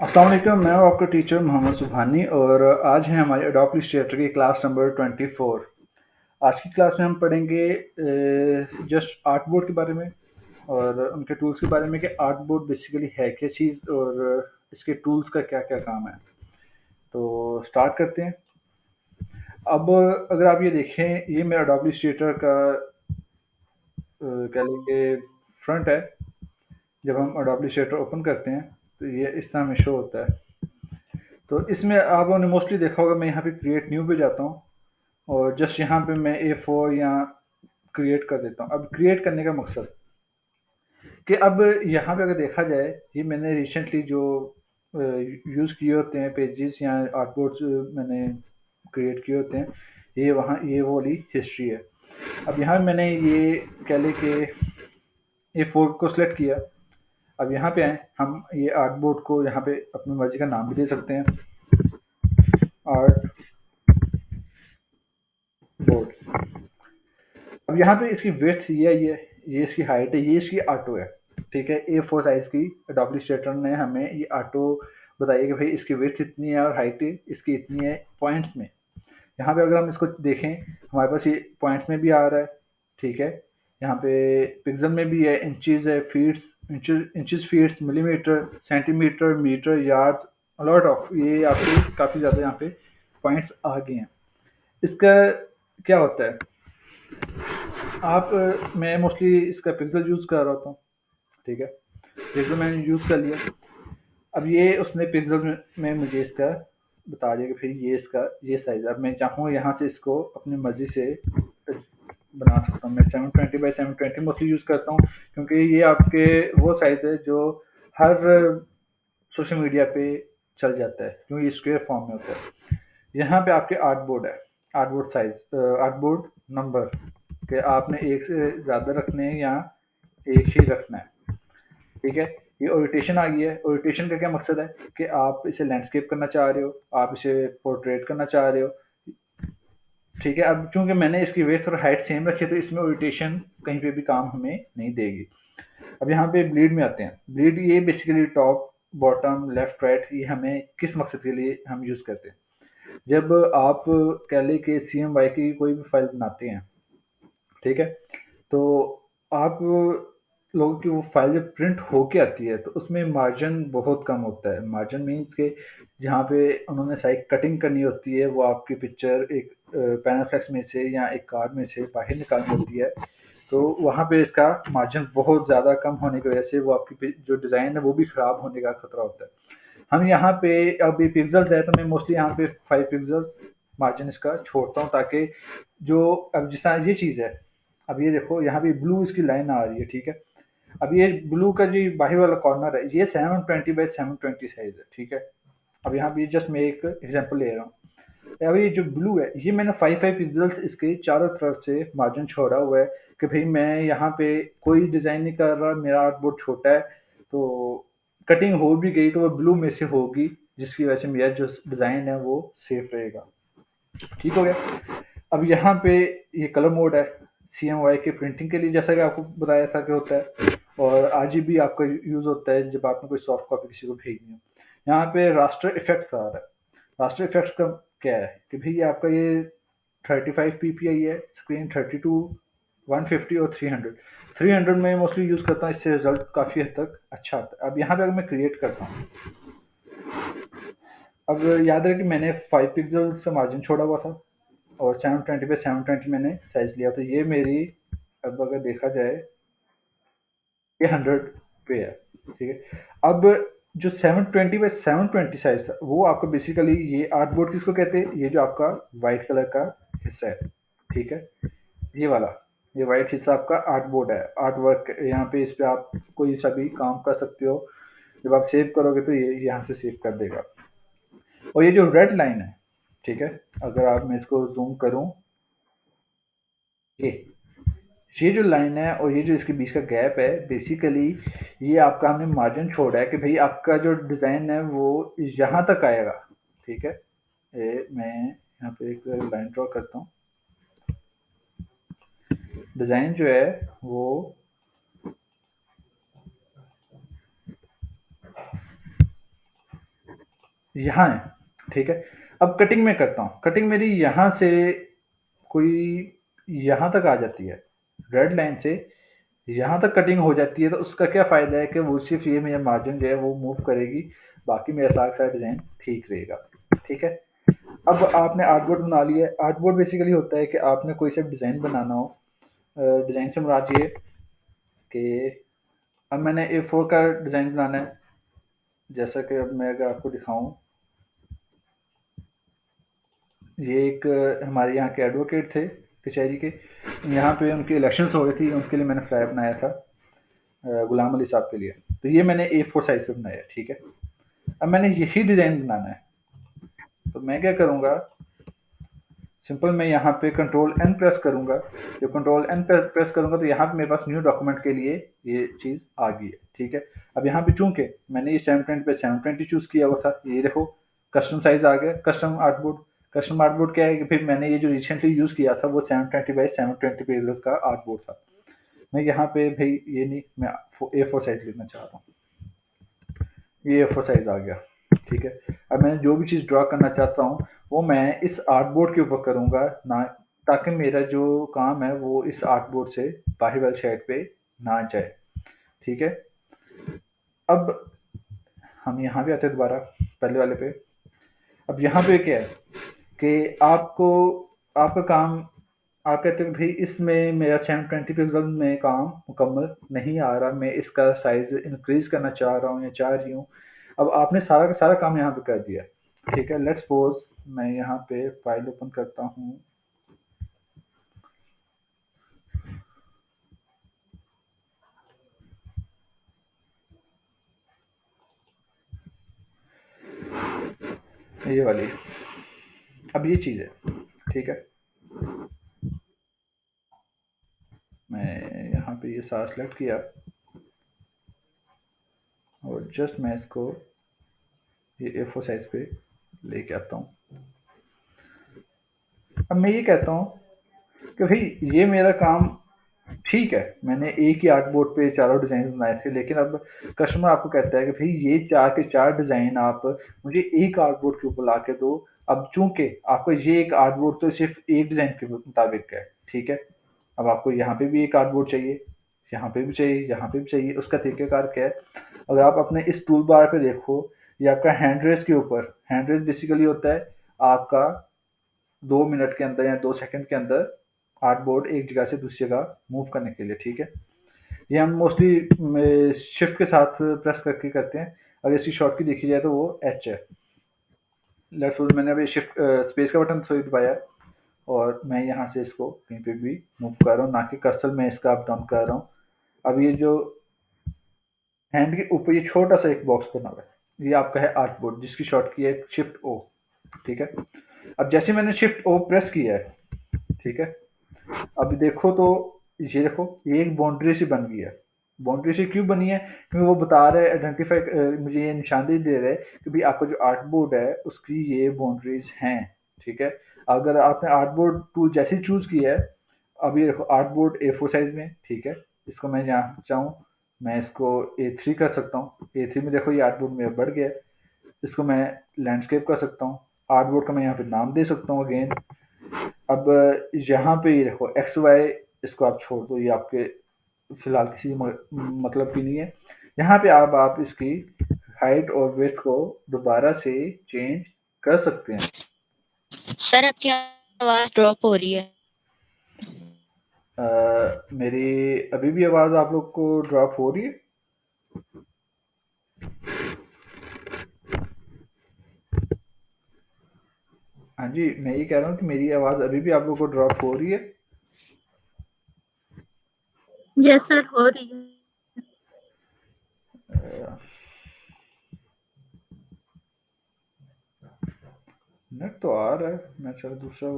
अस्सलाम वालेकुम, मैं हूँ आपका टीचर मोहम्मद सुबहानी और आज है हमारी एडोब इलस्ट्रेटर की क्लास नंबर 24। आज की क्लास में हम पढ़ेंगे जस्ट आर्ट बोर्ड के बारे में और उनके टूल्स के बारे में कि आर्ट बोर्ड बेसिकली है क्या चीज़ और इसके टूल्स का क्या क्या काम है। तो स्टार्ट करते हैं। अब अगर आप ये देखें, ये मेरा एडोब इलस्ट्रेटर का कह लेंगे फ्रंट है। जब हम एडोब इलस्ट्रेटर ओपन करते हैं तो ये इस तरह में शो होता है। तो इसमें आप लोगों ने मोस्टली देखा होगा, मैं यहाँ पे क्रिएट न्यू पे जाता हूँ और जस्ट यहाँ पे मैं A4 या क्रिएट कर देता हूँ। अब क्रिएट करने का मकसद कि अब यहाँ पे अगर देखा जाए, ये मैंने रिसेंटली जो यूज़ किए होते हैं पेजेस या आर्टबोर्ड्स मैंने क्रिएट किए होते हैं, ये वहाँ ये वो वाली हिस्ट्री है। अब यहाँ मैंने ये कह लें कि A4 को सिलेक्ट किया। अब यहाँ पे आए, हम ये आर्टबोर्ड को यहाँ पे अपनी मर्जी का नाम भी दे सकते हैं, आर्ट बोर्ड। अब यहाँ पे इसकी विड्थ ये इसकी हाइट है, ये इसकी ऑटो है। ठीक है, A4 साइज की एडोब इलस्ट्रेटर ने हमें ये ऑटो बताइए कि भाई इसकी विड्थ इतनी है और हाइट इसकी इतनी है पॉइंट्स में। यहाँ पे अगर हम इसको देखें, हमारे पास ये पॉइंट्स में भी आ रहा है। ठीक है, यहाँ पे पिक्सल में भी है, इंचेस है, feets, inches feets, millimetre, centimetre, metre, yards, a lot of ये आपके काफ़ी ज़्यादा यहाँ पे पॉइंट्स आ गए हैं। इसका क्या होता है, मैं मोस्टली इसका पिक्सल यूज़ कर रहा होता हूँ। ठीक है, पिक्सल मैंने यूज़ कर लिया। अब ये उसने पिक्सल में मुझे इसका बता दिया कि फिर ये इसका ये साइज़। अब मैं चाहूँ यहाँ से इसको अपनी मर्ज़ी से बना सकता हूँ। मैं 720 बाई 720 मोस्टली यूज़ करता हूँ क्योंकि ये आपके वो साइज़ है जो हर सोशल मीडिया पे चल जाता है, क्योंकि ये स्क्वायर फॉर्म में होता है। यहाँ पे आपके आर्ट बोर्ड है, art board size, art board number कि आपने एक से ज़्यादा रखने हैं या एक ही रखना है। ठीक है, ये ओरिएंटेशन आ गई है। ओरिएंटेशन का क्या मकसद है कि आप इसे लैंडस्केप करना चाह रहे हो, आप इसे पोर्ट्रेट करना चाह रहे हो। ठीक है, अब चूंकि मैंने इसकी विड्थ और हाइट सेम रखी है तो इसमें ओरिएंटेशन कहीं पे भी काम हमें नहीं देगी। अब यहाँ पे ब्लीड में आते हैं। ब्लीड ये basically top, bottom, left, right, ये हमें किस मकसद के लिए हम यूज़ करते हैं। जब आप कह लें कि CMYK की कोई भी फाइल बनाते हैं, ठीक है, तो आप लोगों की वो फाइल जब प्रिंट होके आती है तो उसमें मार्जिन बहुत कम होता है। मार्जिन मीन्स के जहाँ पे उन्होंने साइड कटिंग करनी होती है, वो आपकी पिक्चर एक पैनाफ्लेक्स में से या एक कार्ड में से बाहर निकालनी होती है, तो वहाँ पे इसका मार्जिन बहुत ज़्यादा कम होने की वजह से वो आपकी जो डिज़ाइन है वो भी ख़राब होने का खतरा होता है। हम यहाँ पे अब ये पिक्सल्स है तो मैं मोस्टली यहाँ पे 5 पिक्सल्स मार्जिन इसका छोड़ता हूँ, ताकि जो अब जिस तरह ये चीज़ है, अब ये देखो यहाँ पे ब्लू इसकी लाइन आ रही है। ठीक है, अब ये ब्लू का जो बाहर वाला कॉर्नर है, ये 720 बाई 720 साइज है। ठीक है, अब यहाँ पे जस्ट मैं एक एग्जांपल ले रहा हूँ। अब ये जो ब्लू है, ये मैंने 5 पिक्सल्स इसके चारों तरफ से मार्जिन छोड़ा हुआ है कि भाई मैं यहाँ पे कोई डिज़ाइन नहीं कर रहा, मेरा आर्टबोर्ड छोटा है, तो कटिंग हो भी गई तो वो ब्लू में से होगी, जिसकी वजह से मेरा जो डिज़ाइन है वो सेफ रहेगा। ठीक हो गया। अब यहाँ पे ये कलर मोड है CMYK के प्रिंटिंग के लिए, जैसा कि आपको बताया था कि होता है, और RGB आपका यूज़ होता है जब आपने कोई सॉफ्ट कॉपी किसी को भेजनी हो। यहाँ पे रास्टर इफेक्ट्स आ रहा है। रास्टर इफेक्ट्स का क्या है कि भाई आपका ये 35 PPI है, स्क्रीन 32, 150 और 300। 300 में मोस्टली यूज़ करता हूँ, इससे रिजल्ट काफ़ी हद तक अच्छा आता है। अब यहाँ पे अगर मैं क्रिएट करता हूँ, अब याद रहे कि मैंने 5 पिक्सल से मार्जिन छोड़ा हुआ था और 720 पे 720 मैंने साइज लिया, तो ये मेरी, अब अगर देखा जाए, ये 100 पे है। ठीक है, अब जो 720 बाई 720 साइज था वो आपका बेसिकली ये आर्टबोर्ड किसको कहते हैं, ये जो आपका वाइट कलर का हिस्सा है। ठीक है, ये वाला, ये वाइट हिस्सा आपका आर्टबोर्ड है, आर्ट वर्क। यहाँ पे इस पे आप कोई सा भी काम कर सकते हो। जब आप सेव करोगे तो ये यहाँ से सेव कर देगा। और ये जो रेड लाइन है, ठीक है, अगर आप मैं इसको जूम करूँ, ये ये जो लाइन है और ये जो इसके बीच का गैप है, बेसिकली ये आपका हमने मार्जिन छोड़ा है कि भाई आपका जो डिज़ाइन है वो यहाँ तक आएगा। ठीक है, मैं यहाँ पे एक लाइन ड्रॉ करता हूँ। डिज़ाइन जो है वो यहाँ है, ठीक है। अब कटिंग मैं करता हूँ, कटिंग मेरी यहाँ से कोई यहाँ तक आ जाती है, रेड लाइन से यहाँ तक कटिंग हो जाती है, तो उसका क्या फ़ायदा है कि वो सिर्फ ये मेरा मार्जिन जो है वो मूव करेगी, बाकी मेरा सारा डिज़ाइन ठीक रहेगा, ठीक है। अब आपने आर्टबोर्ड बना लिया है। आर्टबोर्ड बेसिकली होता है कि आपने कोई सा डिज़ाइन बनाना हो, डिज़ाइन से मुराद ये कि अब मैंने A4 का डिज़ाइन बनाना है, जैसा कि अब मैं अगर आपको दिखाऊं, ये एक हमारे यहाँ के एडवोकेट थे कचहरी के, यहाँ पे उनकी इलेक्शंस हो रही थी, उनके लिए मैंने फ्लैग बनाया था, गुलाम अली साहब के लिए। तो ये मैंने A4 साइज़ पे बनाया है, ठीक है। अब मैंने यही डिज़ाइन बनाना है, तो मैं क्या करूँगा, सिंपल मैं यहाँ पे कंट्रोल एन प्रेस करूँगा। जब कंट्रोल एन प्रेस करूँगा तो यहाँ पे मेरे पास न्यू डॉक्यूमेंट के लिए ये चीज़ आ गई है, ठीक है। अब यहाँ पे चूंकि मैंने ये 720 पे 720 चूज़ किया हुआ था, ये देखो कस्टम साइज आ गया, कस्टम आर्टबोर्ड। कस्टम आर्टबोर्ड क्या है कि फिर मैंने ये जो रिसेंटली यूज़ किया था वो 720 बाई 720 पेजेस का आर्टबोर्ड था। मैं यहाँ पे भाई ये नहीं, मैं A4 साइज लेना चाह रहा हूँ, ये A4 साइज आ गया, ठीक है। अब मैं जो भी चीज़ ड्रा करना चाहता हूँ वो मैं इस आर्टबोर्ड के ऊपर करूँगा ना, ताकि मेरा जो काम है वो इस आर्टबोर्ड से बाहर वाली साइड पे ना जाए, ठीक है। अब हम यहाँ भी आते हैं दोबारा पहले वाले पे। अब यहाँ पे क्या है कि आपको आपका काम, आप कहते हो कि भाई इसमें मेरा 720 पिक्सल में काम मुकम्मल नहीं आ रहा, मैं इसका साइज़ इंक्रीज़ करना चाह रहा हूँ या चाह रही हूँ। अब आपने सारा का सारा काम यहाँ पे कर दिया, ठीक है। लेट्स सपोज मैं यहाँ पे फाइल ओपन करता हूँ, ये वाली, अब ये चीज़ है, ठीक है। मैं यहाँ पे ये सारा सेलेक्ट किया और जस्ट मैं इसको ये A4 साइज़ पे लेके आता हूँ। अब मैं ये कहता हूँ कि भाई ये मेरा काम ठीक है, मैंने एक ही आर्टबोर्ड पे चारों डिज़ाइन बनाए थे, लेकिन अब कस्टमर आपको कहता है कि भाई ये 4 के 4 डिज़ाइन आप मुझे एक आर्टबोर्ड के ऊपर ला के दो। अब चूंकि आपको ये एक आर्टबोर्ड तो सिर्फ एक डिज़ाइन के मुताबिक है, ठीक है। अब आपको यहाँ पे भी एक आर्टबोर्ड चाहिए, यहाँ पे भी चाहिए, यहाँ पे भी चाहिए। उसका तरीक़ाकार क्या है, अगर आप अपने इस टूल बार पे देखो, ये आपका हैंड रेस के ऊपर, हैंड रेस बेसिकली होता है आपका 2 मिनट के अंदर या 2 सेकंड के अंदर आर्टबोर्ड एक जगह से दूसरी जगह मूव करने के लिए, ठीक है। ये हम मोस्टली शिफ्ट के साथ प्रेस करके करते हैं। अगर इसकी शॉर्ट की देखी जाए तो वो एच है। लेट्स सपोज मैंने अभी शिफ्ट स्पेस का बटन थोड़ी दबाया और मैं यहाँ से इसको कहीं पे भी मूव कर रहा हूँ, ना कि कर्सर में इसका अप डाउन कर रहा हूँ। अब ये जो हैंड के ऊपर ये छोटा सा एक बॉक्स बना हुआ है, ये आपका है आर्टबोर्ड, जिसकी शॉर्ट की है शिफ्ट ओ, ठीक है। अब जैसे मैंने शिफ्ट ओ प्रेस किया है, ठीक है, अब देखो तो ये देखो ये एक बाउंड्री सी बन गई है। बाउंड्री सी क्यों बनी है, क्योंकि वो बता रहा है, आइडेंटिफाई मुझे ये निशानदेही दे रहा है कि भाई आपका जो आर्ट बोर्ड है उसकी ये बाउंड्रीज हैं, ठीक है। अगर आपने आर्ट बोर्ड टूल जैसे ही चूज किया है, अब ये देखो आर्ट बोर्ड A4 साइज में, ठीक है। इसको मैं यहाँ चाहूँ मैं इसको A3 कर सकता हूँ। A3 में देखो ये आर्ट बोर्ड मेरा बढ़ गया है। इसको मैं लैंडस्केप कर सकता हूँ, आर्ट बोर्ड का मैं यहाँ पे नाम दे सकता हूँ अगेन। अब यहाँ पे ये देखो एक्स वाई, इसको आप छोड़ दो, ये आपके फिलहाल किसी मतलब की नहीं है। यहाँ पे आप इसकी हाइट और विड्थ को दोबारा से चेंज कर सकते हैं। सर आपकी आवाज ड्रॉप हो रही है। मेरी अभी भी आवाज़ आप लोग को ड्रॉप हो रही है? हाँ जी, मैं ये कह रहा हूँ कि मेरी आवाज़ अभी भी आप लोग को ड्रॉप हो रही है? यस सर, हो रही है। अ, नेट तो आ रहा है, मैं चलो दूसरा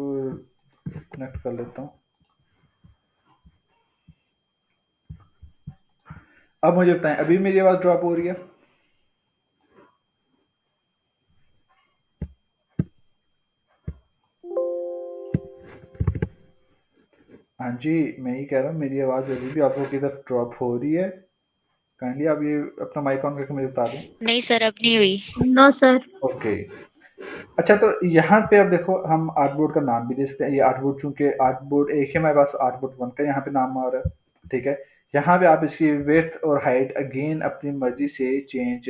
कनेक्ट कर लेता हूँ। अब मुझे बताएं, अभी मेरी आवाज़ ड्रॉप हो रही है? हाँ जी, मैं ये कह रहा हूँ मेरी आवाज़ अभी भी आप लोगों की तरफ ड्रॉप हो रही है? काइंडली आप ये अपना माइक ऑन करके मुझे बता दें। नहीं सर, अब नहीं हुई। No sir. ओके। अच्छा, तो यहाँ पे अब देखो हम आर्टबोर्ड का नाम भी दे सकते हैं। ये आर्टबोर्ड, चूंकि आर्टबोर्ड एक ही हमारे पास आर्टबोर्ड 1 का यहाँ पे नाम आ रहा है, ठीक है। यहाँ पे आप इसकी विड्थ और हाइट अगेन अपनी मर्जी से चेंज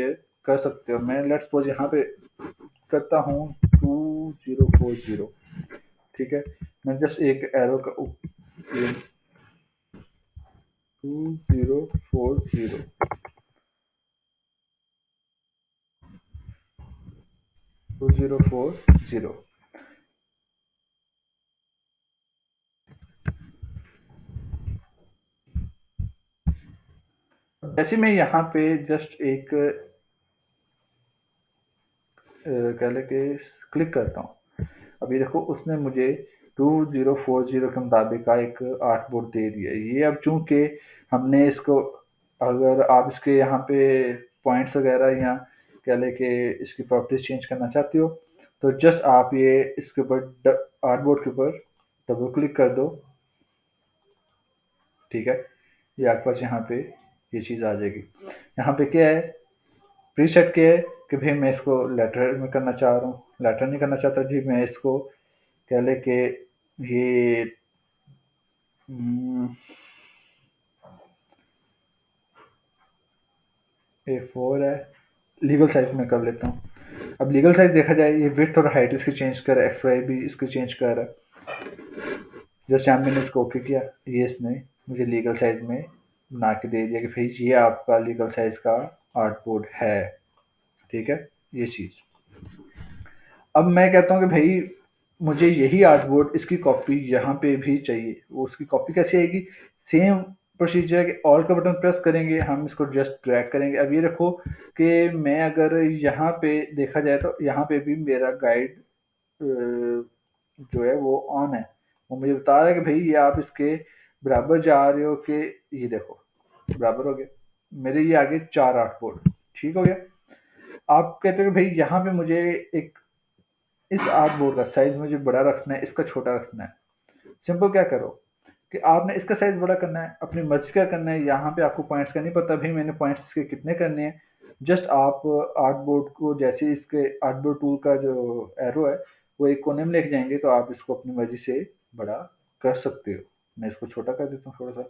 कर सकते हो। मैं लेट्स सपोज यहाँ पे करता हूँ 2040, ठीक है। मैं जस्ट एक एरो का 2040 2040। जैसे मैं यहाँ पे जस्ट एक कह लें कि क्लिक करता हूँ, अभी देखो उसने मुझे 2040 के मुताबिक का एक आर्टबोर्ड दे दिया। ये अब चूंकि हमने इसको, अगर आप इसके यहाँ पे पॉइंट्स वगैरह या कह लें कि इसकी प्रॉपर्टीज चेंज करना चाहते हो, तो जस्ट आप ये इसके ऊपर आर्टबोर्ड के ऊपर डबल क्लिक कर दो, ठीक है। ये आपके पास यहाँ पे ये चीज़ आ जाएगी। यहाँ पे क्या है, प्रीसेट क्या है कि भाई मैं इसको लेटर में करना चाह रहा हूँ, लेटर नहीं करना चाहता जी, मैं इसको कह ले कि ये A4 है, लीगल साइज में कर लेता हूँ। अब लीगल साइज देखा जाए, ये विड्थ और हाइट इसकी चेंज कर रहा है, एक्स वाई भी इसकी चेंज कर रहा है। जस्ट यहाँ मैंने इसको ओके किया, ये इसने मुझे लीगल साइज में बना के दे दिया कि भाई ये आपका लीगल साइज का आर्टबोर्ड है, ठीक है। ये चीज़ अब मैं कहता हूँ कि भाई मुझे यही आर्टबोर्ड, इसकी कॉपी यहाँ पे भी चाहिए। वो उसकी कॉपी कैसे आएगी, सेम प्रोसीजर है कि ऑल का बटन प्रेस करेंगे, हम इसको जस्ट ड्रैग करेंगे। अब ये रखो कि मैं अगर यहाँ पे देखा जाए तो यहाँ पे भी मेरा गाइड जो है वो ऑन है, वो मुझे बता रहा है कि भाई ये आप इसके बराबर जा रहे हो, कि ये देखो बराबर हो गया, मेरे ये आगे 4 आर्टबोर्ड, ठीक हो गया। आप कहते हो कि भाई यहाँ पे मुझे एक इस आर्टबोर्ड का साइज मुझे बड़ा रखना है, इसका छोटा रखना है। सिंपल क्या करो कि आपने इसका साइज बड़ा करना है, अपनी मर्जी का करना है। यहाँ पे आपको पॉइंट्स का नहीं पता भाई मैंने पॉइंट्स इसके कितने करने हैं। जस्ट आप आर्टबोर्ड को, जैसे इसके आर्टबोर्ड टूल का जो एरो है वो एक कोने में लेके जाएंगे, तो आप इसको अपनी मर्जी से बड़ा कर सकते हो। मैं इसको छोटा कर देता हूँ थोड़ा सा।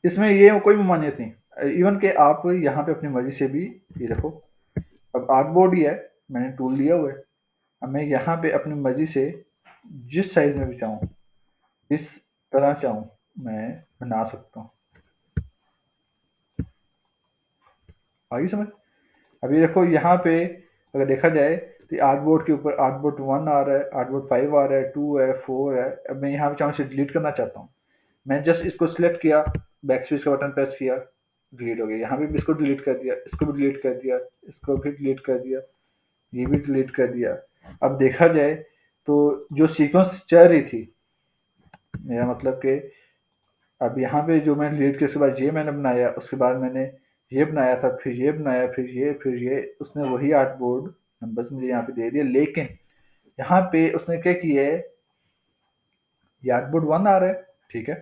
इसमें ये कोई ममानियत नहीं, इवन कि आप यहाँ पे अपनी मर्जी से भी, ये देखो अब आर्टबोर्ड ही है, मैंने टूल लिया हुआ है। अब मैं यहाँ पे अपनी मर्जी से जिस साइज में भी चाहूँ, जिस तरह चाहूँ, मैं बना सकता हूँ। आगे समझ। अभी देखो यहाँ पे अगर देखा जाए तो आर्टबोर्ड के ऊपर आर्टबोर्ड 1 आ रहा है, आर्टबोर्ड 5 आ रहा है, 2 है, 4 है। अब मैं यहाँ पे चाहूँ इसे डिलीट करना चाहता हूँ, मैं जस्ट इसको सिलेक्ट किया, बैक स्पेस का बटन प्रेस किया, डिलीट हो गया। यहाँ पे भी इसको डिलीट कर दिया, इसको भी डिलीट कर दिया, इसको भी डिलीट कर दिया, ये भी डिलीट कर दिया। अब देखा जाए तो जो सीक्वेंस चल रही थी, मेरा मतलब कि अब यहाँ पे जो मैंने डिलीट किया उसके बाद ये मैंने बनाया, उसके बाद मैंने ये बनाया था, फिर ये बनाया, फिर ये, उसने वही आर्टबोर्ड नंबर्स मुझे यहाँ पे दे दिए। लेकिन यहाँ पे उसने क्या किया है, ये आर्टबोर्ड 1 आ रहा है, ठीक है।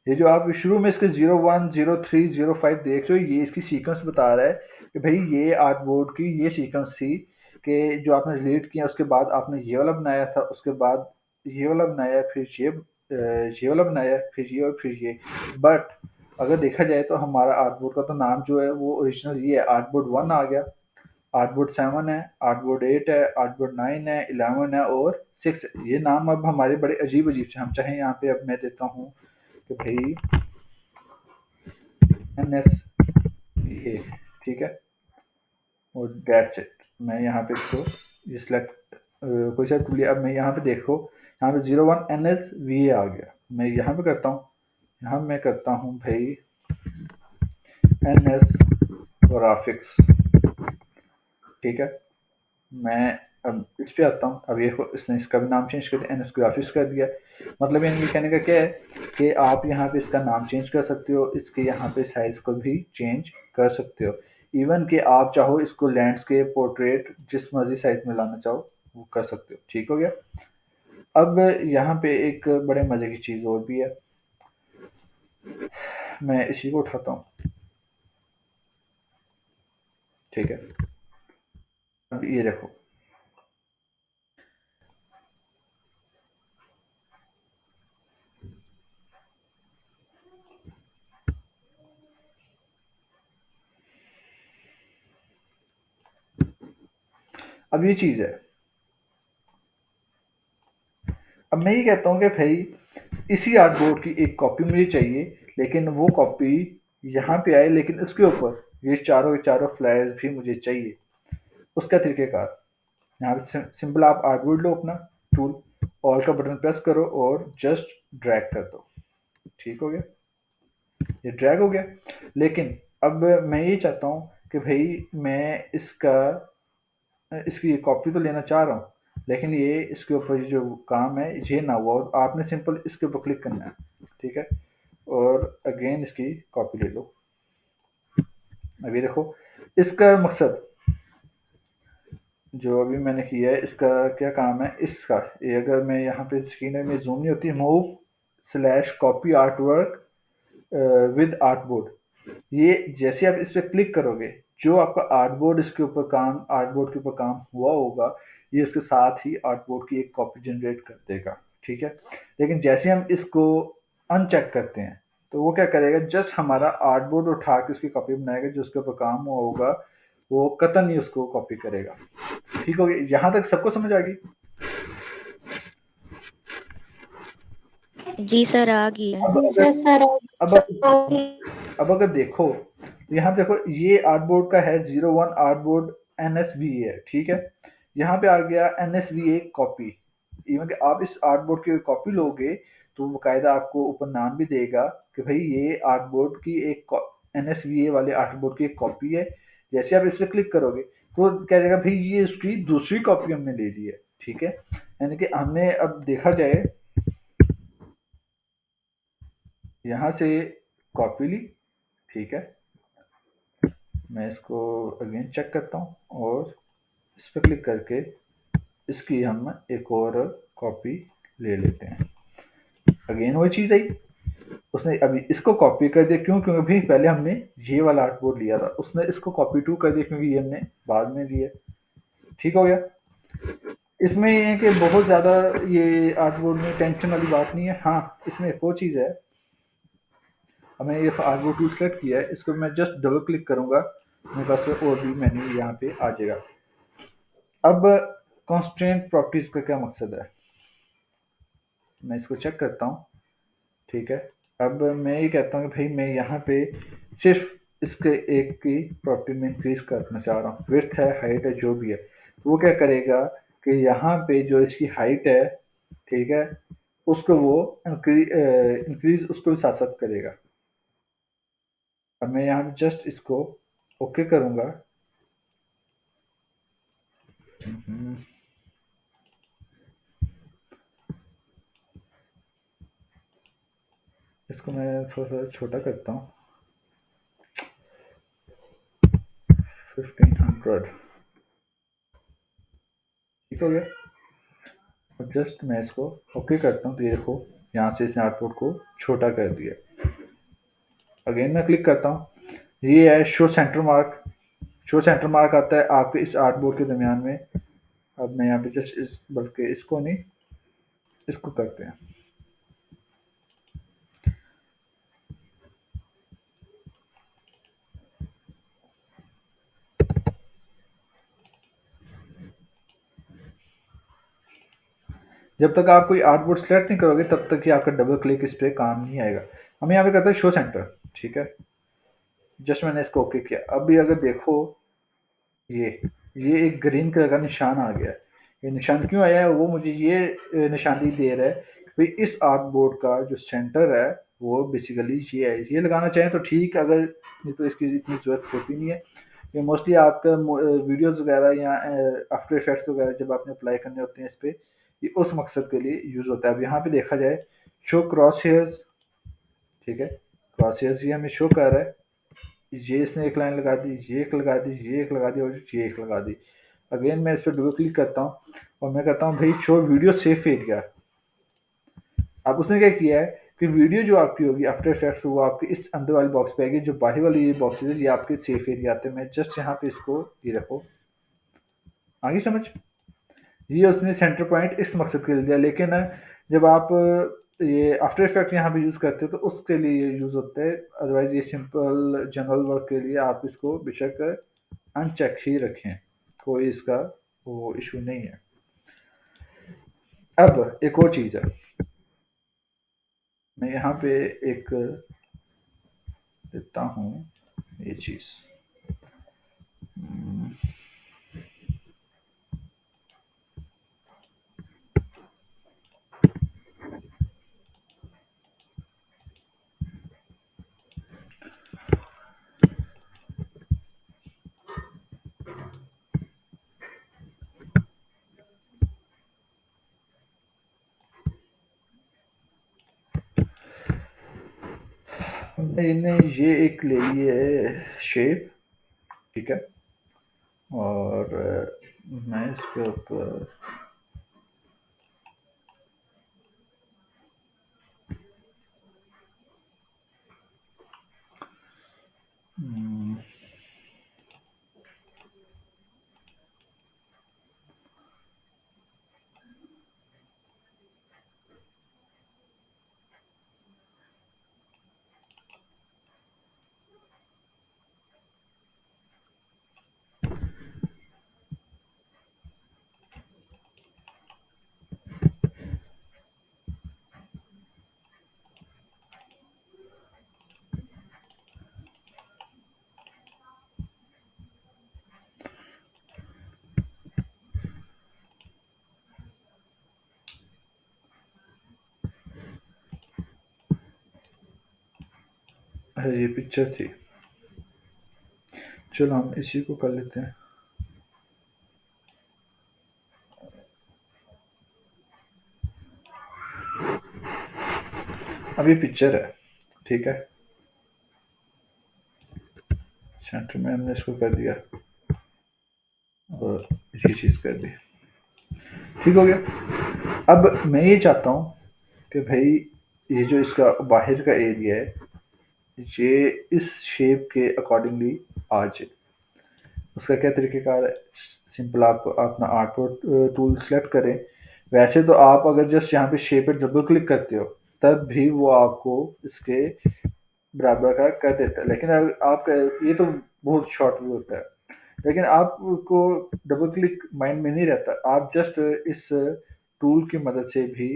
ये जो आप शुरू में इसके 01, 03, 05 देख रहे हो, ये इसकी सीक्वेंस बता रहा है कि भाई ये आर्टबोर्ड की ये सीक्वेंस थी कि जो आपने डिलीट किया, उसके बाद आपने ये वाला बनाया था, उसके बाद ये वाला बनाया, फिर ये वाला बनाया, फिर ये और फिर ये। बट अगर देखा जाए तो हमारा आर्टबोर्ड का तो नाम जो है वो ओरिजिनल ये है, आर्टबोर्ड 1 आ गया, आर्टबोर्ड 7 है, आर्टबोर्ड 8 है, आर्टबोर्ड 9 है, 11 है और 6 है। ये नाम अब हमारे बड़े अजीब अजीब से, हम चाहे यहाँ पे अब मैं देता हूँ कि भाई NS ये, ठीक है, और दैट्स इट। मैं यहाँ पे इसको ये सिलेक्ट कोई सा टूल लिया। अब मैं यहाँ पे देखो, यहाँ पे 01 NSVA आ गया। मैं यहाँ पे करता हूँ, यहाँ मैं करता हूँ भाई NS ग्राफिक्स, ठीक है। मैं अब इस पे आता हूँ, अब ये इसने इसका भी नाम चेंज कर दिया, NS ग्राफिक्स कर दिया। मतलब ये कहने का क्या है कि आप यहाँ पे इसका नाम चेंज कर सकते हो, इसके यहाँ पे साइज को भी चेंज कर सकते हो। इवन कि आप चाहो इसको लैंडस्केप, पोर्ट्रेट, जिस मर्जी साइज में लाना चाहो वो कर सकते हो, ठीक हो गया। अब यहाँ पे एक बड़े मज़े की चीज़ और भी है, मैं इसी को उठाता हूँ, ठीक है। अब ये देखो, अब ये चीज़ है। अब मैं ये कहता हूँ कि भाई इसी आर्टबोर्ड की एक कॉपी मुझे चाहिए, लेकिन वो कॉपी यहाँ पे आए, लेकिन उसके ऊपर ये चारों के चारों फ्लायर्स भी मुझे चाहिए। उसका तरीक़ेकार, यहाँ पे सिंपल आप आर्टबोर्ड लो अपना टूल, ऑल का बटन प्रेस करो और जस्ट ड्रैग कर दो, ठीक हो गया, ये ड्रैग हो गया। लेकिन अब मैं ये चाहता हूँ कि भाई मैं इसकी कॉपी तो लेना चाह रहा हूँ, लेकिन ये इसके ऊपर जो काम है ये ना हुआ, और आपने सिंपल इसके ऊपर क्लिक करना है, ठीक है, और अगेन इसकी कॉपी ले लो। अभी देखो, इसका मकसद जो अभी मैंने किया है, इसका क्या काम है, इसका ये अगर मैं यहाँ पे स्क्रीन में जूम नहीं होती, move slash copy art work with artboard, ये जैसे आप इस पर क्लिक करोगे, जो आपका आर्टबोर्ड के ऊपर काम हुआ होगा, ये उसके साथ ही आर्टबोर्ड की एक कॉपी जनरेट कर देगा, ठीक है। लेकिन जैसे हम इसको अनचेक करते हैं, तो वो क्या करेगा, जस्ट हमारा आर्टबोर्ड उठा के उसकी कॉपी बनाएगा, जो उसके ऊपर काम हुआ होगा वो कतई नहीं उसको कॉपी करेगा, ठीक हो गया। यहाँ तक सबको समझ आ गई? जी सर, आ गई है। अब अगर यस सर। अब अगर देखो, तो यहाँ पे देखो, ये आर्टबोर्ड का है 01 आर्टबोर्ड NSVA है, ठीक है। यहाँ पे आ गया NSVA कॉपी। इवन कि आप इस आर्टबोर्ड की कॉपी लोगे तो बाकायदा आपको ऊपर नाम भी देगा कि भाई ये आर्टबोर्ड की एक NSVA वाले आर्टबोर्ड की एक कॉपी है। जैसे आप इस पर क्लिक करोगे तो कह देगा भाई ये उसकी दूसरी कॉपी हमने ले ली है, ठीक है। यानी कि हमने अब देखा जाए, यहाँ से कॉपी ली, ठीक है। मैं इसको अगेन चेक करता हूँ और इस पर क्लिक करके इसकी हम एक और कॉपी ले लेते हैं। अगेन वही चीज़ आई, उसने अभी इसको कॉपी कर दिया, क्यों? क्योंकि भाई पहले हमने ये वाला आर्टबोर्ड लिया था, उसने इसको कॉपी टू कर दिया क्योंकि ये हमने बाद में लिया, ठीक हो गया। इसमें ये है कि बहुत ज़्यादा ये आर्टबोर्ड में टेंशन वाली बात नहीं है। हाँ, इसमें एक और चीज़ है, हमें ये आर्टबोर्ड टू सेलेक्ट किया है, इसको मैं जस्ट डबल क्लिक करूँगा, मेरे पास और भी मेन्यू यहाँ पे आ जाएगा। अब कॉन्स्ट्रेंट प्रॉपर्टीज का क्या मकसद है, मैं इसको चेक करता हूँ, ठीक है। अब मैं ये कहता हूँ कि भाई मैं यहाँ पे सिर्फ इसके एक की प्रॉपर्टी में इंक्रीज करना चाह रहा हूँ, विड्थ है, हाइट है, जो भी है, तो वो क्या करेगा कि यहाँ पे जो इसकी हाइट है, ठीक है, उसको वो इंक्रीज उसको भी साथ साथ करेगा। अब मैं यहाँ पे जस्ट इसको ओके करूँगा। इसको मैं थोड़ा सा छोटा करता हूँ, 1500, ठीक हो गया। अब जस्ट मैं इसको ओके करता हूँ, तो ये देखो यहाँ से इसने आउटपुट को छोटा कर दिया। अगेन मैं क्लिक करता हूँ, ये है show centre mark. Show centre mark आता है आपके इस आर्टबोर्ड के दरमियान में। अब मैं यहाँ पे जस्ट बल्कि इसको नहीं, इसको करते हैं। जब तक आप कोई आर्टबोर्ड सेलेक्ट नहीं करोगे तब तक ही आपका डबल क्लिक इस पर काम नहीं आएगा। हम यहाँ पे करते हैं शो सेंटर, ठीक है। जस्ट मैंने इसको ओके किया। अब भी अगर देखो, ये एक ग्रीन कलर का निशान आ गया है। ये निशान क्यों आया है, वो मुझे ये निशानी दे रहा है कि भाई इस आर्टबोर्ड का जो सेंटर है वो बेसिकली ये है। ये लगाना चाहें तो ठीक, अगर नहीं तो इसकी इतनी ज़रूरत होती नहीं है। ये मोस्टली आपका वीडियोस वगैरह या आफ्टर इफेक्ट्स वगैरह जब आपने अप्लाई करने होते हैं इस पर, ये उस मकसद के लिए यूज़ होता है। अब यहाँ पे देखा जाए, शो क्रॉस हेयर्स, ठीक है, क्रॉस हेयर्स ये हमें शो कर रहा है। ये इसने एक लाइन लगा दी, ये एक लगा दी, ये एक लगा दी और ये एक लगा दी। अगेन मैं इस पर डबल क्लिक करता हूँ और मैं कहता हूँ भाई शो वीडियो सेफ एरिया। अब उसने क्या किया है कि वीडियो जो आपकी होगी आफ्टर इफेक्ट्स वो आपके इस अंदर वाली बॉक्स पे आएगी, जो बाहर वाली ये बॉक्सेज है ये आपके सेफ एरिया आते हैं। मैं जस्ट यहाँ पे इसको ये रखो, आगे समझ। ये उसने सेंटर पॉइंट इस मकसद के लिए दिया, लेकिन जब आप ये आफ्टर इफेक्ट यहाँ पे यूज़ करते हो तो उसके लिए ये यूज़ होता है। अदरवाइज ये सिंपल जनरल वर्क के लिए आप इसको बेशक अनचेक ही रखें, कोई इसका वो इशू नहीं है। अब एक और चीज़ है, मैं यहाँ पे एक देता हूँ ये चीज़। हमने ये एक ले ली है शेप, ठीक है, और मैं इसके ऊपर ये पिक्चर थी, चलो हम इसी को कर लेते हैं। अब ये पिक्चर है, ठीक है, सेंटर में हमने इसको कर दिया और ये चीज़ कर दी, ठीक हो गया। अब मैं ये चाहता हूँ कि भाई ये जो इसका बाहर का एरिया है ये इस शेप के अकॉर्डिंगली आ जाए। उसका क्या तरीक़ेकार है, सिंपल आप अपना आर्टबोर्ड टूल सेलेक्ट करें। वैसे तो आप अगर जस्ट यहाँ पे शेप पे डबल क्लिक करते हो तब भी वो आपको इसके बराबर का कर देता है, लेकिन अगर आप ये तो बहुत शॉर्ट व्यू होता है, लेकिन आपको डबल क्लिक माइंड में नहीं रहता, आप जस्ट इस टूल की मदद से भी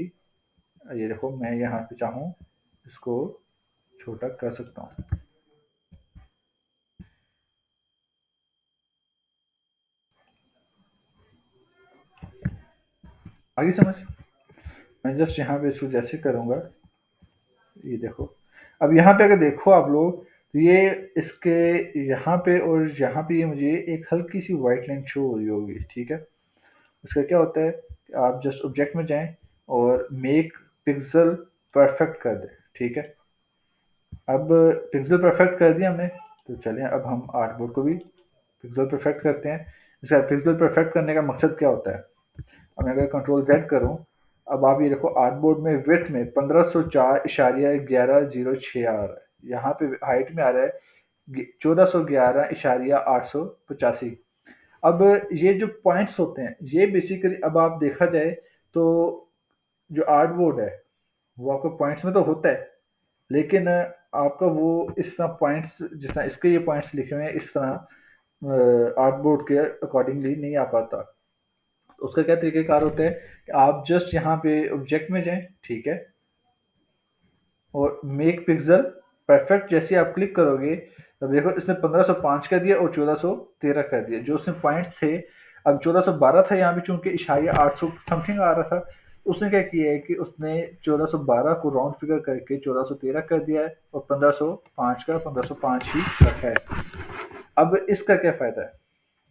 ये देखो मैं यहाँ पे चाहूँ इसको छोटा कर सकता हूँ। आगे समझ। मैं जस्ट यहाँ पे इसको जैसे करूँगा ये देखो। अब यहाँ पे अगर देखो आप लोग तो ये इसके यहाँ पे और यहाँ पे ये मुझे एक हल्की सी वाइट लाइन शो हो रही होगी, ठीक है। उसका क्या होता है कि आप जस्ट ऑब्जेक्ट में जाएं और मेक पिक्सल परफेक्ट कर दें, ठीक है। अब पिक्सल परफेक्ट कर दिया हमने, तो चलें अब हम आर्टबोर्ड को भी पिक्सल परफेक्ट करते हैं। इसका पिक्सल परफेक्ट करने का मकसद क्या होता है, अब मैं अगर कंट्रोल Z करूं, अब आप ये देखो आर्टबोर्ड में विड्थ में 1504.1106 आ रहा है, यहाँ पे हाइट में आ रहा है 1411.885। अब ये जो पॉइंट्स होते हैं ये बेसिकली अब आप देखा जाए तो जो आर्टबोर्ड है वो आपका पॉइंट्स में तो होता है, लेकिन आपका वो इस तरह पॉइंट्स जिस तरह इसके ये पॉइंट्स लिखे हुए हैं इस तरह आर्टबोर्ड के अकॉर्डिंगली नहीं आ पाता। तो उसका क्या तरीक़ेकार होता है कि आप जस्ट यहाँ पे ऑब्जेक्ट में जाएं, ठीक है, और मेक पिक्सल परफेक्ट जैसे आप क्लिक करोगे तब देखो इसने 1505 कर दिया और 1413 कर दिया, जो उसमें पॉइंट्स थे। अब 1412 था यहाँ पे, चूंकि इशारिया 800 समथिंग आ रहा था, उसने क्या किया है कि उसने 1412 को राउंड फिगर करके 1413 कर दिया है और 1505 का 1505 ही रखा है। अब इसका क्या फ़ायदा है,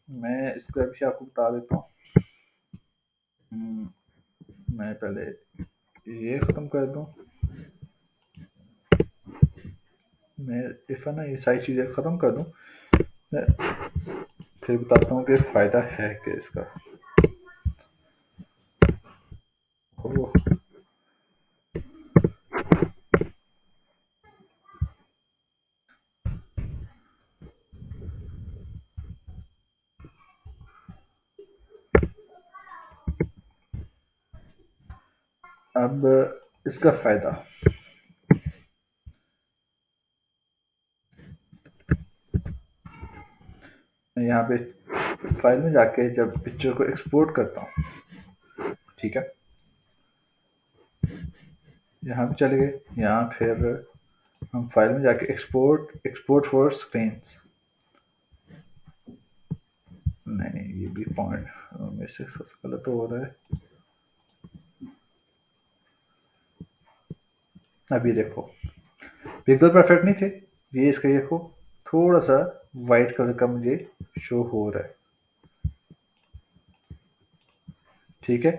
मैं इसका भी आपको बता देता हूँ। मैं पहले ये ख़त्म कर दूँ, मैं इफ़ है ना ये सारी चीज़ें ख़त्म कर दूँ, मैं फिर बताता हूँ कि फ़ायदा है क्या इसका। ओह अब इसका फ़ायदा, मैं यहाँ पे फाइल में जाके जब पिक्चर को एक्सपोर्ट करता हूँ, ठीक है, यहाँ पे चले गए, यहाँ फिर हम फाइल में जाके एक्सपोर्ट एक्सपोर्ट फॉर स्क्रीन्स, नहीं ये भी पॉइंट मेरे से गलत हो रहा है। अब ये देखो पिक्सल परफेक्ट नहीं थे, ये इसका देखो थोड़ा सा वाइट कलर का मुझे शो हो रहा है, ठीक है।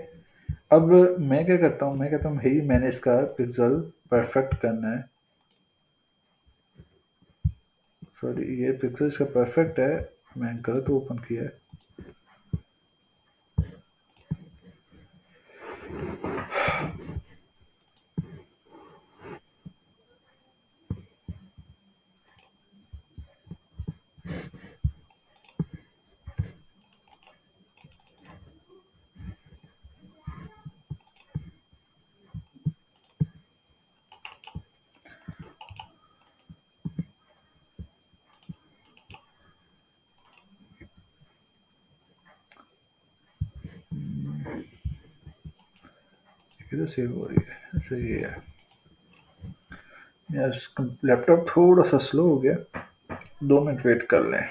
अब मैं क्या करता हूँ, मैं कहता हूँ भाई मैंने इसका पिक्सल परफेक्ट करना है, सॉरी ये पिक्सल इसका परफेक्ट है, मैं गलत ओपन किया है। किधर सेव हो रही है, अच्छा ये है यार, लैपटॉप थोड़ा सा स्लो हो गया, 2 मिनट वेट कर लें।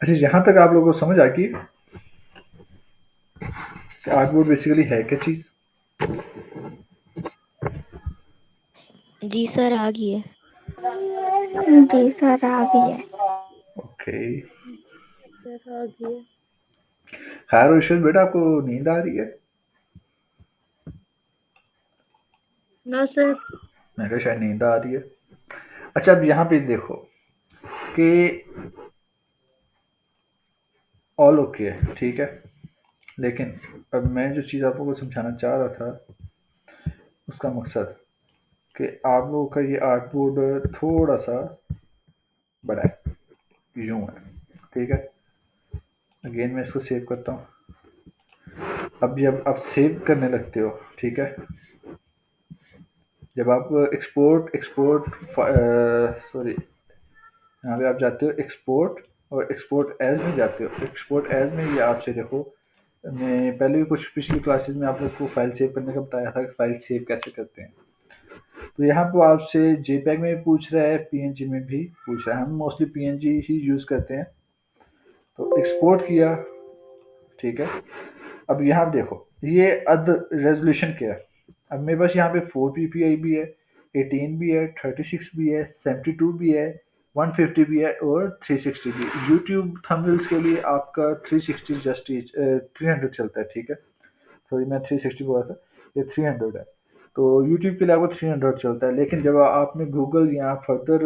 अच्छा यहाँ तक आप लोगों को समझ आ गई कि आर्टबोर्ड बेसिकली है क्या चीज़? जी सर, आ गई है। जी सर आ गई है। ओके, सर आ गई है। खैर ईश्वर बेटा आपको नींद आ रही है? ना सर। मैं कहा शायद नींद आ रही है। अच्छा अब यहाँ पे देखो कि ऑल ओके है, ठीक है, लेकिन अब मैं जो चीज़ आप लोगों को समझाना चाह रहा था उसका मकसद कि आप लोगों का ये आर्टबोर्ड थोड़ा सा बड़ा है, यूँ है, ठीक है। अगेन मैं इसको सेव करता हूँ। अब जब आप सेव करने लगते हो, ठीक है, जब आप एक्सपोर्ट एक्सपोर्ट सॉरी यहाँ पे आप जाते हो एक्सपोर्ट और एक्सपोर्ट एज में जाते हो, एक्सपोर्ट एज में ये आपसे देखो, मैं पहले भी कुछ पिछली क्लासेस में आप लोग को फाइल सेव करने का बताया था कि फाइल सेव कैसे करते हैं। तो यहाँ पे आपसे जेपैग में भी पूछ रहा है, पीएनजी में भी पूछ रहा है, हम मोस्टली पीएनजी ही यूज़ करते हैं। तो एक्सपोर्ट किया, ठीक है। अब यहाँ पे देखो ये अदर रेजोल्यूशन क्या है, अब मेरे पास यहाँ पे 4 ppi भी है, 18 भी है, 36 भी है, 72 भी है, 150 भी है और 360 भी। यूट्यूब थंबनेल्स के लिए आपका 360 जस्ट 300 चलता है, ठीक है, सॉरी मैं 360 बोला था, ये 300 है। तो यूट्यूब के लिए आपको 300 चलता है, लेकिन जब आपने गूगल या फर्दर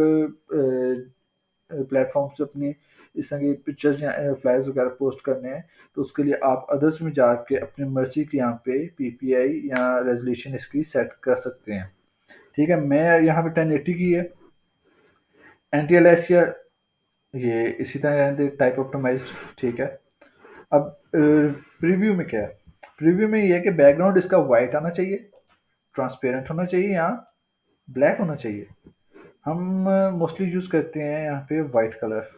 प्लेटफॉर्म्स अपनी इस तरह की पिक्चर्स या फ्लायर्स वगैरह पोस्ट करने हैं, तो उसके लिए आप अदर्स में जाके अपनी मर्जी के यहाँ पे पीपीआई या रेजोल्यूशन इसकी सेट कर सकते हैं, ठीक है। मैं यहाँ पे 1080 की है, एनटीएलएस या ये इसी तरह टाइप ऑप्टिमाइज्ड, ठीक है। अब प्रीव्यू में क्या है, प्रीव्यू में ये है कि बैकग्राउंड इसका वाइट आना चाहिए, ट्रांसपेरेंट होना चाहिए या ब्लैक होना चाहिए। हम मोस्टली यूज़ करते हैं यहाँ पे वाइट कलर।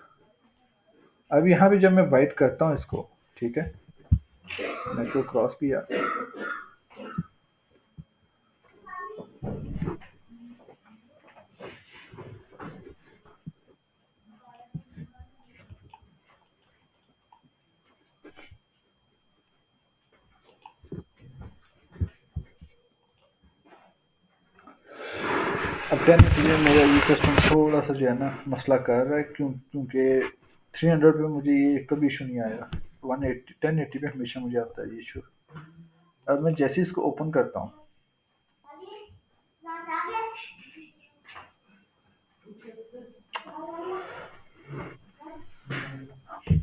अब यहाँ पे जब मैं वाइट करता हूँ इसको, ठीक है, मैं इसको क्रॉस किया, अब 1080 में मेरा ये सिस्टम थोड़ा सा जो है ना मसला कर रहा है, क्योंकि 300 पे मुझे ये कभी इशू नहीं आया, 180 1080 पे हमेशा मुझे आता है ये इशू। अब मैं जैसे इसको ओपन करता हूँ,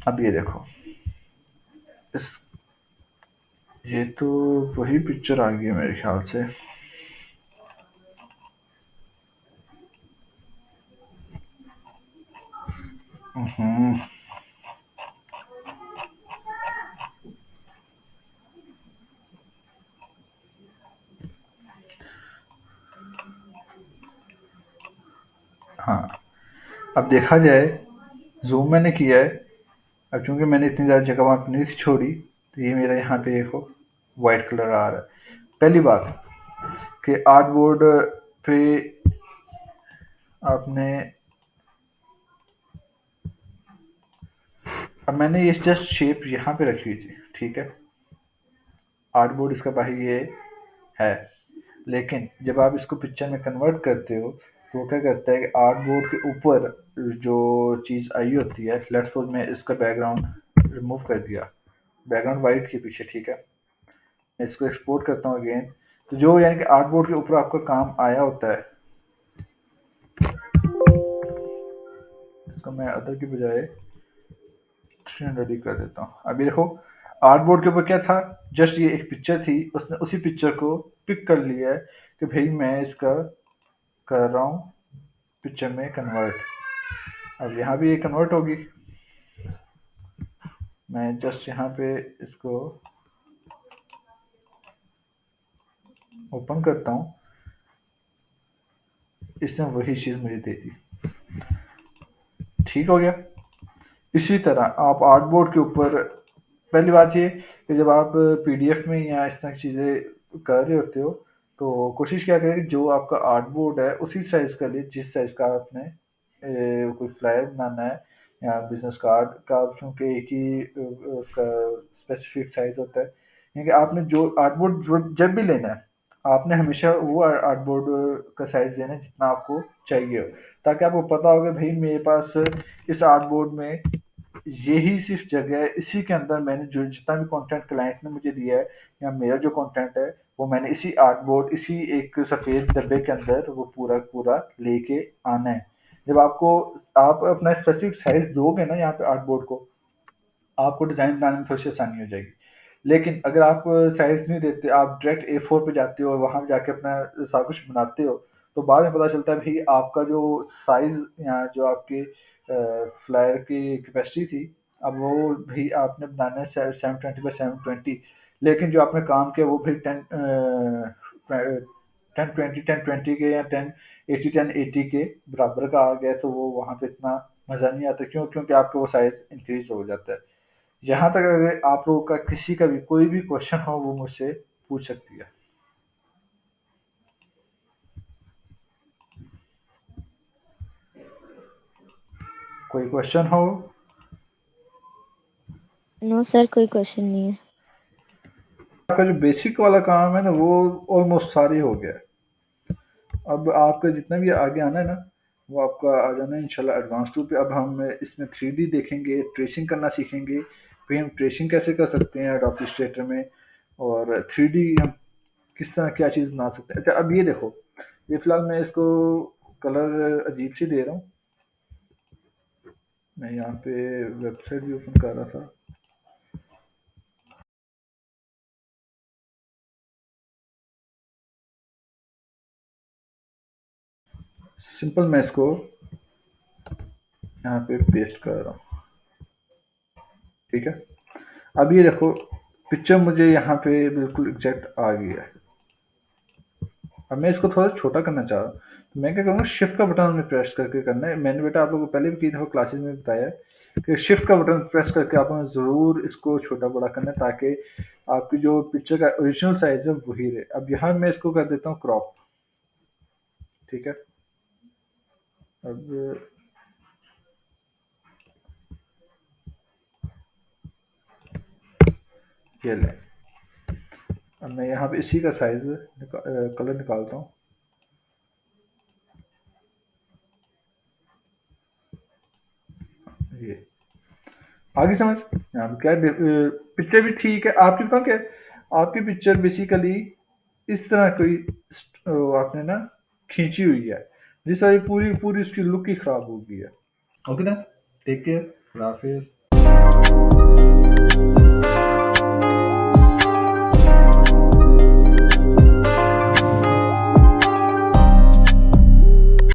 अब ये देखो इस ये तो वही पिक्चर आ गई है मेरे ख्याल से। हम्म, हाँ, अब देखा जाए, ज़ूम मैंने किया है। अब चूँकि मैंने इतनी ज़्यादा जगह वहाँ पे नहीं थी छोड़ी, तो ये मेरा यहाँ पे देखो वाइट कलर आ रहा है। पहली बात कि आर्टबोर्ड पे आपने, अब मैंने ये जस्ट शेप यहाँ पे रखी हुई थी, ठीक है। आर्टबोर्ड इसका बाहर ये है, लेकिन जब आप इसको पिक्चर में कन्वर्ट करते हो तो वो क्या करता है कि आर्टबोर्ड के ऊपर जो चीज़ आई होती है, लेट्स सपोज मैं इसका बैकग्राउंड रिमूव कर दिया, बैकग्राउंड वाइट के पीछे, ठीक है। मैं इसको एक्सपोर्ट करता हूँ अगेन, तो जो यानी कि आर्टबोर्ड के ऊपर आपका काम आया होता है, इसको मैं अदर की बजाय 300 ही कर देता हूँ। अभी देखो, आर्टबोर्ड के ऊपर क्या था, जस्ट ये एक पिक्चर थी, उसने उसी पिक्चर को पिक कर लिया है कि भाई मैं इसका कर रहा हूँ पिक्चर में कन्वर्ट। अब यहाँ भी ये कन्वर्ट होगी, मैं जस्ट यहाँ पे इसको ओपन करता हूँ, इसने वही चीज़ मुझे दे दी, ठीक हो गया। इसी तरह आप आर्टबोर्ड के ऊपर, पहली बात ये कि जब आप पीडीएफ में या इस तरह की चीज़ें कर रहे होते हो तो कोशिश क्या करें कि जो आपका आर्टबोर्ड है उसी साइज़ का ले जिस साइज़ का आपने कोई फ्लायर बनाना है या बिजनेस कार्ड का, चूँकि एक ही उसका स्पेसिफिक साइज़ होता है। यानी कि आपने जो आर्टबोर्ड जो जब भी लेना है, आपने हमेशा वो आर्टबोर्ड का साइज़ लेना है जितना आपको चाहिए हो, ताकि आपको पता हो कि भाई मेरे पास इस आर्टबोर्ड में यही सिर्फ जगह है, इसी के अंदर मैंने जो जितना भी कंटेंट क्लाइंट ने मुझे दिया है या मेरा जो कंटेंट है वो मैंने इसी आर्टबोर्ड, इसी एक सफ़ेद डब्बे के अंदर वो पूरा पूरा लेके आना है। जब आपको, आप अपना स्पेसिफिक साइज दोगे ना यहाँ पे आर्टबोर्ड को, आपको डिज़ाइन बनाने में थोड़ी सी आसानी हो जाएगी। लेकिन अगर आप साइज़ नहीं देते, आप डायरेक्ट A4 पे जाते हो और वहाँ जाके अपना सारा कुछ बनाते हो, तो बाद में पता चलता है भाई आपका जो साइज़ या जो आपके फ्लायर की कैपेसिटी थी, अब वो भाई आपने बनाना है 720 बाई 720, लेकिन जो आपने काम किया वो भाई 1020 के या 1080 के बराबर का आ गया, तो वो वहाँ पे इतना मज़ा नहीं आता। क्यों? क्योंकि आपका वो साइज़ इंक्रीज हो जाता है। यहाँ तक अगर आप लोगों का किसी का भी कोई भी क्वेश्चन हो वो मुझसे पूछ सकती है। कोई क्वेश्चन हो? नो सर, कोई क्वेश्चन नहीं है। आपका जो बेसिक वाला काम है ना वो ऑलमोस्ट सारे हो गया है। अब आपका जितना भी आगे आना है ना वो आपका आ जाना है इंशाल्लाह एडवांस टू पे। अब हम इसमें 3D देखेंगे, ट्रेसिंग करना सीखेंगे, फिर हम ट्रेसिंग कैसे कर सकते हैं एडोब इलस्ट्रेटर में, और 3D हम किस तरह क्या चीज़ बना सकते हैं। अच्छा, अब ये देखो, ये फिलहाल मैं इसको कलर अजीब सी दे रहा हूँ। मैं यहाँ पे वेबसाइट भी ओपन कर रहा था, सिंपल मैं इसको यहाँ पे पेस्ट कर रहा हूँ, ठीक है। अब ये देखो, पिक्चर मुझे यहाँ पे बिल्कुल एग्जैक्ट आ गई है। अब मैं इसको थोड़ा छोटा करना चाह रहा हूँ, तो मैं क्या करूँगा, शिफ्ट का बटन हमें प्रेस करके करना है। मैंने बेटा आप लोगों को पहले भी कई दफ़ा क्लासेस में बताया है कि शिफ्ट का बटन प्रेस करके आपने ज़रूर इसको छोटा बड़ा करना है, ताकि आपकी जो पिक्चर का ओरिजिनल साइज़ है वही रहे। अब यहाँ मैं इसको कर देता हूँ क्रॉप, ठीक है। अब ये लें, अब मैं यहाँ पे इसी का साइज़ कलर निकालता हूँ। ये आगे समझ, यहाँ पे क्या पिक्चर भी ठीक है आपकी। पता क्या है, आपकी पिक्चर बेसिकली इस तरह कोई आपने ना खींची हुई है, जिस तरह ये पूरी पूरी उसकी लुक ही खराब हो गई है। ओके ना, टेक केयर, खुदा हाफिज़।